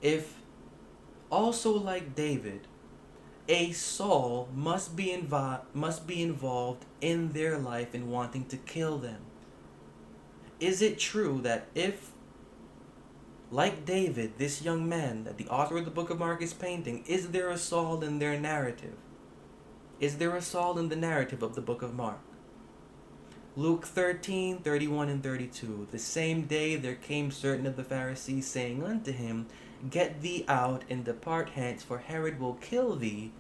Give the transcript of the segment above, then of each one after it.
If also like David, a Saul must be involved in their life in wanting to kill them. Is it true that if, like David, this young man that the author of the book of Mark is painting, is there a Saul in their narrative? Is there a Saul in the narrative of the book of Mark? Luke 13:31 and 32. The same day there came certain of the Pharisees, saying unto him, Get thee out, and depart hence, for Herod will kill thee.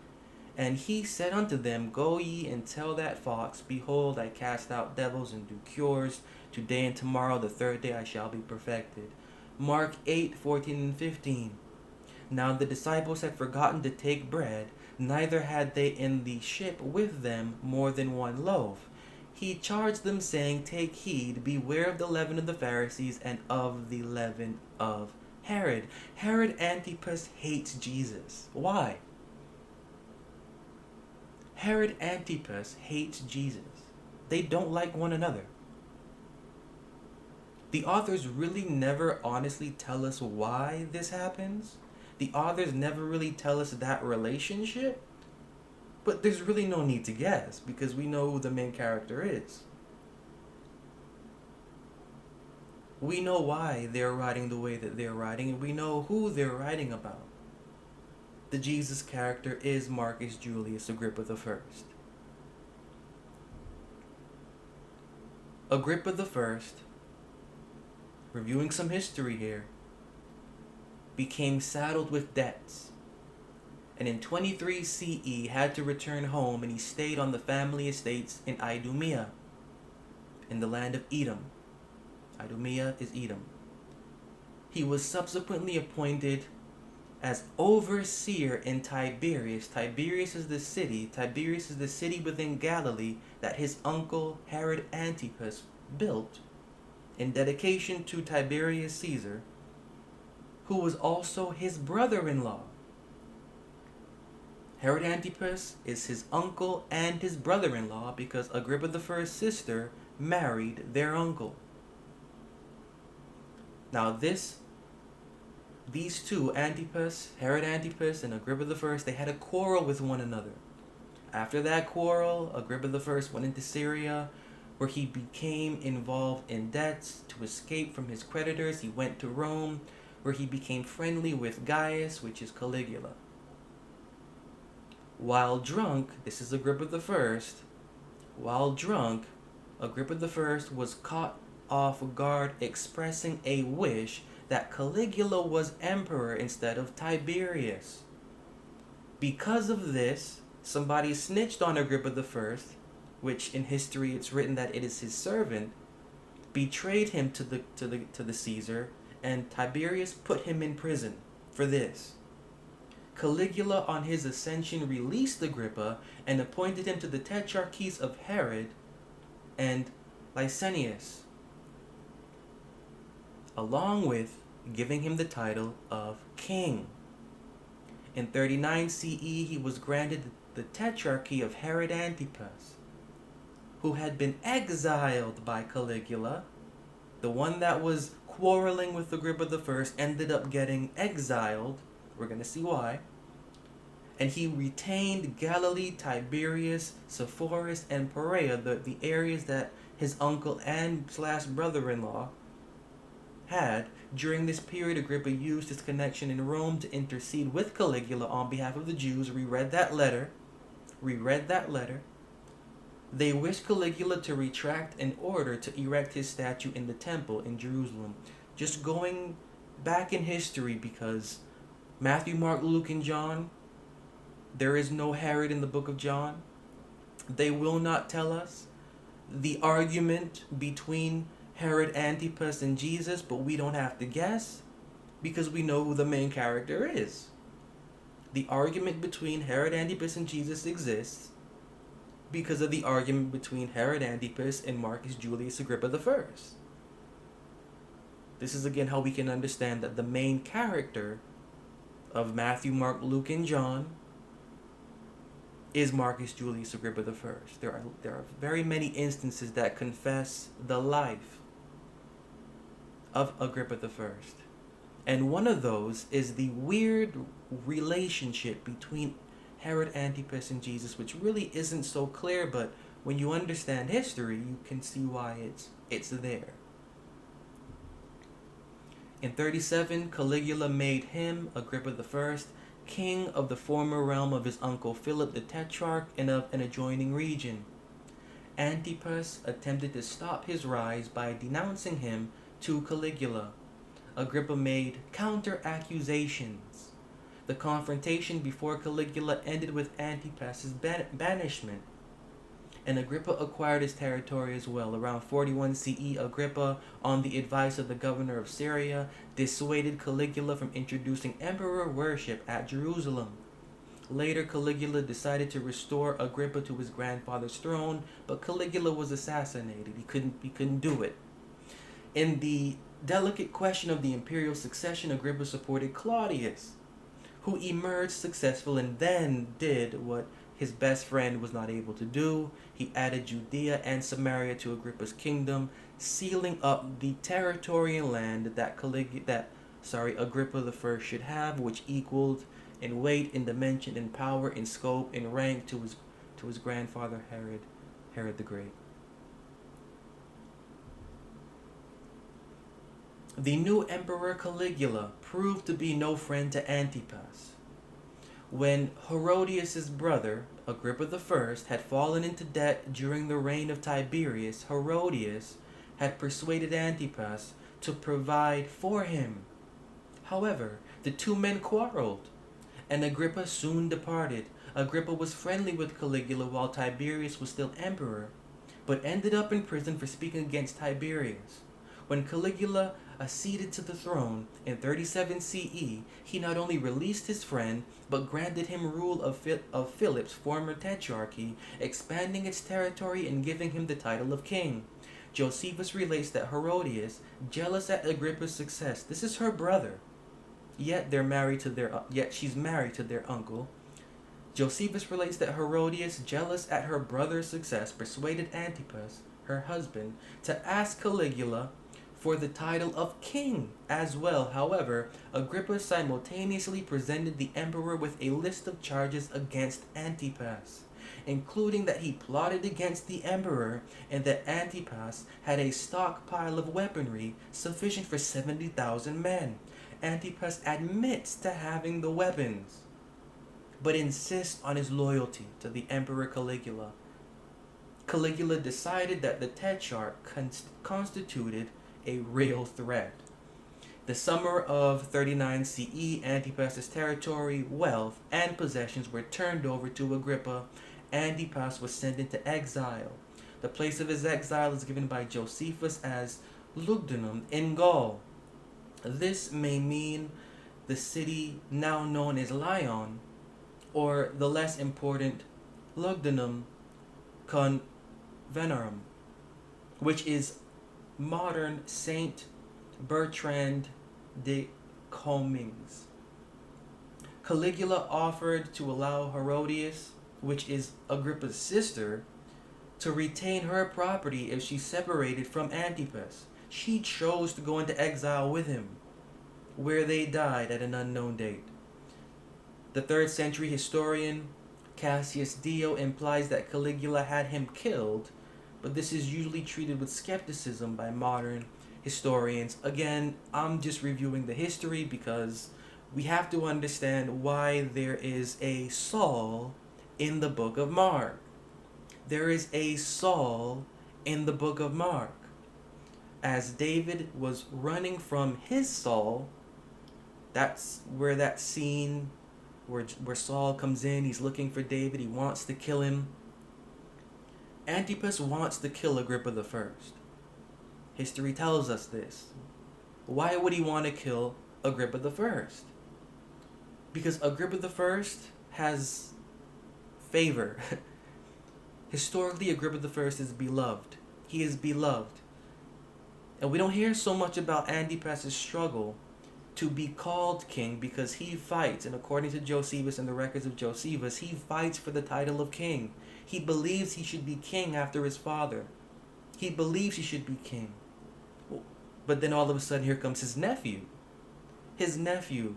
And he said unto them, Go ye and tell that fox, Behold, I cast out devils and do cures. Today and tomorrow, the third day, I shall be perfected. Mark 8:14 and 15. Now the disciples had forgotten to take bread, neither had they in the ship with them more than one loaf. He charged them, saying, Take heed, beware of the leaven of the Pharisees and of the leaven of Herod. Herod Antipas hates Jesus. Why? Herod Antipas hates Jesus. They don't like one another. The authors really never honestly tell us why this happens. The authors never really tell us that relationship. But there's really no need to guess, because we know who the main character is. We know why they're writing the way that they're writing, and we know who they're writing about. The Jesus character is Marcus Julius Agrippa I. Agrippa I, reviewing some history here, became saddled with debts, and in 23 CE had to return home, and he stayed on the family estates in Idumea, in the land of Edom. Idumea is Edom. He was subsequently appointed as overseer in Tiberias. Tiberias is the city within Galilee that his uncle Herod Antipas built in dedication to Tiberius Caesar, who was also his brother-in-law. Herod Antipas is his uncle and his brother-in-law because Agrippa I's sister married their uncle. Now these two, Herod Antipas and Agrippa I, they had a quarrel with one another. After that quarrel, Agrippa I went into Syria, where he became involved in debts. To escape from his creditors, he went to Rome, where he became friendly with Gaius, which is Caligula. While drunk, this is Agrippa I, while drunk, Agrippa I was caught off guard expressing a wish that Caligula was emperor instead of Tiberius. Because of this, somebody snitched on Agrippa I, which in history it's written that it is his servant, betrayed him to the Caesar, and Tiberius put him in prison for this. Caligula, on his ascension, released Agrippa and appointed him to the tetrarchies of Herod and Licinius, along with giving him the title of king. In 39 CE, he was granted the tetrarchy of Herod Antipas, who had been exiled by Caligula. The one that was quarreling with Agrippa I ended up getting exiled. We're going to see why. And he retained Galilee, Tiberias, Sepphoris, and Perea, the areas that his uncle and / brother-in-law had. During this period, Agrippa used his connection in Rome to intercede with Caligula on behalf of the Jews. Reread that letter. They wished Caligula to retract an order to erect his statue in the temple in Jerusalem. Just going back in history, because Matthew, Mark, Luke, and John, there is no Herod in the book of John. They will not tell us the argument between Herod Antipas and Jesus, but we don't have to guess because we know who the main character is. The argument between Herod Antipas and Jesus exists because of the argument between Herod Antipas and Marcus Julius Agrippa I. This is again how we can understand that the main character of Matthew, Mark, Luke, and John is Marcus Julius Agrippa I. There are very many instances that confess the life of Agrippa I. And one of those is the weird relationship between Herod Antipas and Jesus, which really isn't so clear, but when you understand history, you can see why it's there. In 37, Caligula made him, Agrippa I, king of the former realm of his uncle Philip the Tetrarch and of an adjoining region. Antipas attempted to stop his rise by denouncing him to Caligula. Agrippa made counter-accusations. The confrontation before Caligula ended with Antipas's banishment, and Agrippa acquired his territory as well. Around 41 CE, Agrippa, on the advice of the governor of Syria, dissuaded Caligula from introducing emperor worship at Jerusalem. Later, Caligula decided to restore Agrippa to his grandfather's throne, but Caligula was assassinated. He couldn't do it. In the delicate question of the imperial succession, Agrippa supported Claudius, who emerged successful and then did what his best friend was not able to do. He added Judea and Samaria to Agrippa's kingdom, sealing up the territory and land that Agrippa I should have, which equaled in weight, in dimension, in power, in scope, in rank to his grandfather Herod the Great. The new emperor Caligula proved to be no friend to Antipas. When Herodias' brother, Agrippa I, had fallen into debt during the reign of Tiberius, Herodias had persuaded Antipas to provide for him. However, the two men quarreled, and Agrippa soon departed. Agrippa was friendly with Caligula while Tiberius was still emperor, but ended up in prison for speaking against Tiberius. When Caligula acceded to the throne in 37 CE, he not only released his friend, but granted him rule of Philip's former tetrarchy, expanding its territory and giving him the title of king. Josephus relates that Herodias, jealous at Agrippa's success, this is her brother, yet she's married to their uncle. Josephus relates that Herodias, jealous at her brother's success, persuaded Antipas, her husband, to ask Caligula for the title of king as well. However, Agrippa simultaneously presented the emperor with a list of charges against Antipas, including that he plotted against the emperor and that Antipas had a stockpile of weaponry sufficient for 70,000 men. Antipas admits to having the weapons, but insists on his loyalty to the emperor Caligula. Caligula decided that the tetrarch constituted a real threat. The summer of 39 CE, Antipas's territory, wealth, and possessions were turned over to Agrippa. Antipas was sent into exile. The place of his exile is given by Josephus as Lugdunum in Gaul. This may mean the city now known as Lyon, or the less important Lugdunum Convenarum, which is modern Saint Bertrand de Comminges. Caligula offered to allow Herodias, which is Agrippa's sister, to retain her property if she separated from Antipas. She chose to go into exile with him, where they died at an unknown date. The 3rd century historian Cassius Dio implies that Caligula had him killed, but this is usually treated with skepticism by modern historians. Again, I'm just reviewing the history because we have to understand why there is a Saul in the book of Mark. There is a Saul in the book of Mark. As David was running from his Saul, that's where that scene where Saul comes in, he's looking for David, he wants to kill him. Antipas wants to kill Agrippa I. History tells us this. Why would he want to kill Agrippa I? Because Agrippa I has favor. Historically, Agrippa I is beloved. He is beloved. And we don't hear so much about Antipas' struggle to be called king because he fights, and according to Josephus and the records of Josephus, he fights for the title of king. He believes he should be king after his father. He believes he should be king. But then all of a sudden here comes his nephew. his nephew.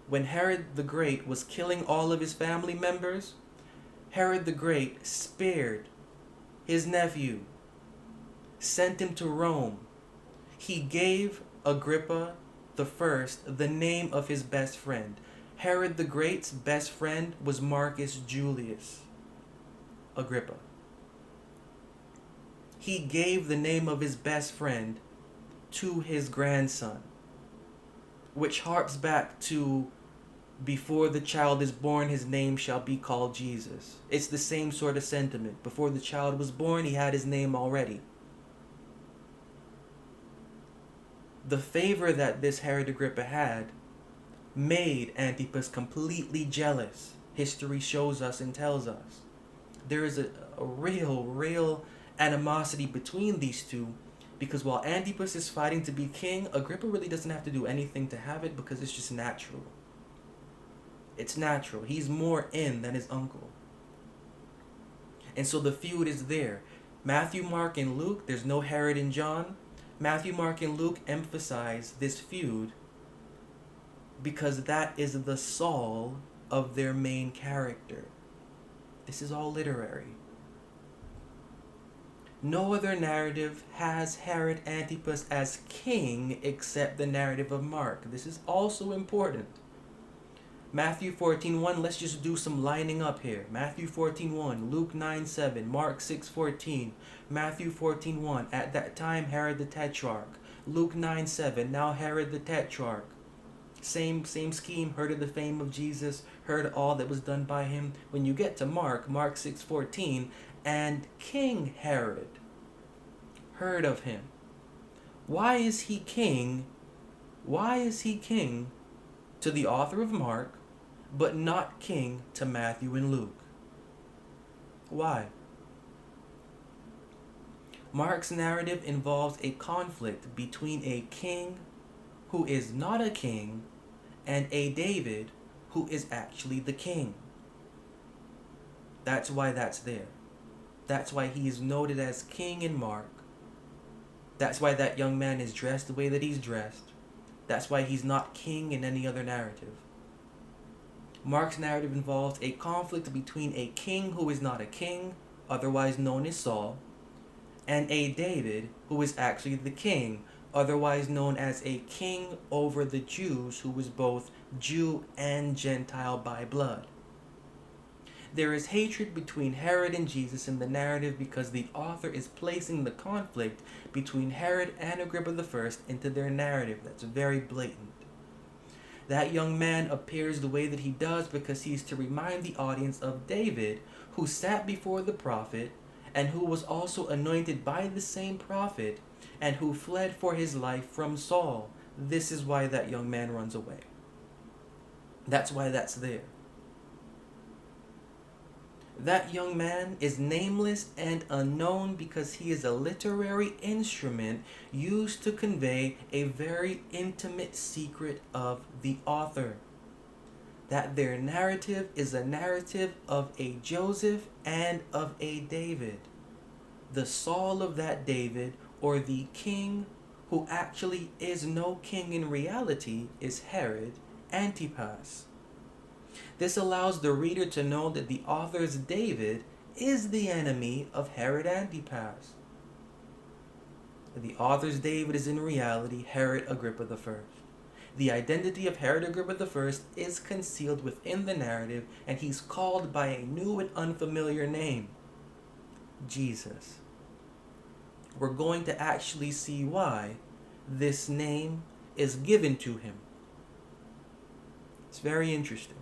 When Herod the Great was killing all of his family members, Herod the Great spared his nephew, sent him to Rome. He gave Agrippa I the name of his best friend. Herod the Great's best friend was Marcus Julius Agrippa. He gave the name of his best friend to his grandson, which harps back to before the child is born, his name shall be called Jesus. It's the same sort of sentiment. Before the child was born, he had his name already. The favor that this Herod Agrippa had made Antipas completely jealous. History shows us and tells us. There is a real animosity between these two, because while Antipas is fighting to be king, Agrippa really doesn't have to do anything to have it, because it's just natural. It's natural. He's more in than his uncle. And so the feud is there. Matthew, Mark, and Luke, there's no Herod and John. Matthew, Mark, and Luke emphasize this feud because that is the Saul of their main character. This is all literary. No other narrative has Herod Antipas as king except the narrative of Mark. This is also important. Matthew 14:1, let's just do some lining up here. Matthew 14:1, Luke 9:7, Mark 6:14, Matthew 14:1, at that time Herod the Tetrarch. Luke 9:7, now Herod the Tetrarch. Same scheme, heard of the fame of Jesus, heard all that was done by him. When you get to Mark 6:14, and King Herod heard of him. Why is he king? Why is he king to the author of Mark, but not king to Matthew and Luke? Why? Mark's narrative involves a conflict between a king who is not a king and a David who is actually the king. That's why that's there. That's why he is noted as king in Mark. That's why that young man is dressed the way that he's dressed. That's why he's not king in any other narrative. Mark's narrative involves a conflict between a king who is not a king, otherwise known as Saul, and a David who is actually the king, otherwise known as a king over the Jews who was both Jew and Gentile by blood. There is hatred between Herod and Jesus in the narrative because the author is placing the conflict between Herod and Agrippa I into their narrative. That's very blatant. That young man appears the way that he does because he is to remind the audience of David, who sat before the prophet and who was also anointed by the same prophet and who fled for his life from Saul. This is why that young man runs away. That's why that's there. That young man is nameless and unknown because he is a literary instrument used to convey a very intimate secret of the author. That their narrative is a narrative of a Joseph and of a David. The Saul of that David, or the king who actually is no king in reality, is Herod Antipas. This allows the reader to know that the author's David is the enemy of Herod Antipas. The author's David is in reality Herod Agrippa I. The identity of Herod Agrippa I is concealed within the narrative, and he's called by a new and unfamiliar name, Jesus. We're going to actually see why this name is given to him. It's very interesting.